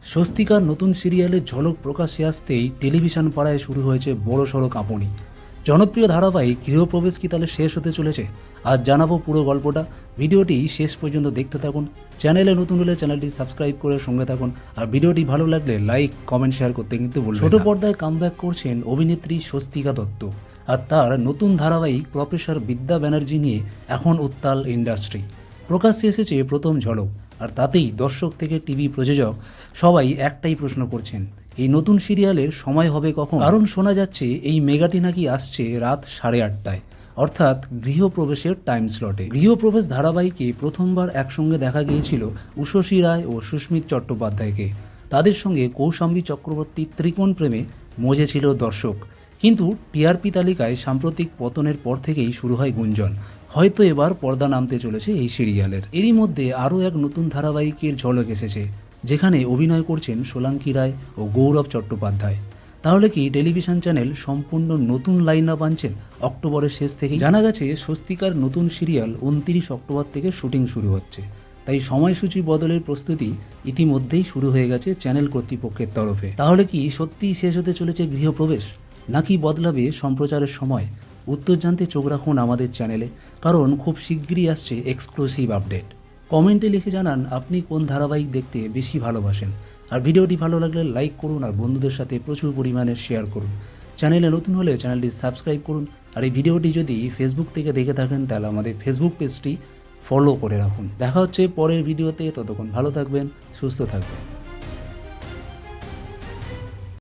স্বস্তিকার নতুন সিরিয়ালের ঝলক প্রকাশ্যে আসতেই টেলিভিশন পাড়ায় শুরু হয়েছে বড়সড় কাঁপুনি। জনপ্রিয় ধারাবাহিক গৃহপ্রবেশ কি তাহলে শেষ হতে চলেছে? আজ জানাবো পুরো গল্পটা। ভিডিওটি শেষ পর্যন্ত দেখতে থাকুন। চ্যানেলে নতুন হলে চ্যানেলটি সাবস্ক্রাইব করে সঙ্গে থাকুন। আর ভিডিওটি ভালো লাগলে লাইক কমেন্ট শেয়ার করতে কিন্তু ভুলবেন না। ছোট পর্দায় কামব্যাক করছেন অভিনেত্রী স্বস্তিকা দত্ত, আর তার নতুন ধারাবাহিক প্রফেসর বিদ্যা ব্যানার্জি নিয়ে এখন উত্তাল ইন্ডাস্ট্রি। প্রকাশ্যে এসেছে প্রথম ঝলক, আর তাতেই দর্শক থেকে টিভি প্রযোজক সবাই একটাই প্রশ্ন করছেন, এই নতুন সিরিয়ালের সময় হবে কখন? কারণ শোনা যাচ্ছে এই মেগাটি নাকি আসছে রাত 8:30টায়, অর্থাৎ গৃহপ্রবেশের টাইম স্লটে। গৃহপ্রবেশ ধারাবাহিকে প্রথমবার একসঙ্গে দেখা গিয়েছিল উষসী রায় ও সুস্মিত চট্টোপাধ্যায়কে। তাদের সঙ্গে কৌশাম্বী চক্রবর্তীর ত্রিকোণ প্রেমে মজেছিল দর্শক। কিন্তু টিআরপি তালিকায় সাম্প্রতিক পতনের পর থেকেই শুরু হয় গুঞ্জন, হয়তো এবার পর্দা নামতে চলেছে এই সিরিয়ালের। এরই মধ্যে আরও এক নতুন ধারাবাহিকের ঝলক এসেছে, যেখানে অভিনয় করছেন সোলাঙ্কি রায় ও গৌরব চট্টোপাধ্যায়। তাহলে কি টেলিভিশন চ্যানেল সম্পূর্ণ নতুন লাইন আপ আনছেন অক্টোবরের শেষ থেকে? জানা গেছে স্বস্তিকার নতুন সিরিয়াল 29 অক্টোবর থেকে শুটিং শুরু হচ্ছে, তাই সময়সূচি বদলের প্রস্তুতি ইতিমধ্যেই শুরু হয়ে গেছে চ্যানেল কর্তৃপক্ষের তরফে। তাহলে কি সত্যিই শেষ হতে চলেছে গৃহপ্রবেশ, নাকি বদলাবে সম্প্রচারের সময়? উত্তর জানতে চোখ রাখুন আমাদের চ্যানেলে, কারণ খুব শিগগিরই আসছে এক্সক্লুসিভ আপডেট। কমেন্টে লিখে জানান আপনি কোন ধারাবাহিক দেখতে বেশি ভালোবাসেন। আর ভিডিওটি ভালো লাগলে লাইক করুন, আর বন্ধুদের সাথে প্রচুর পরিমাণে শেয়ার করুন। চ্যানেলে নতুন হলে চ্যানেলটি সাবস্ক্রাইব করুন। আর এই ভিডিওটি যদি ফেসবুক থেকে দেখে থাকেন তাহলে আমাদের ফেসবুক পেজটি ফলো করে রাখুন। দেখা হচ্ছে পরের ভিডিওতে, ততক্ষণ ভালো থাকবেন, সুস্থ থাকবেন।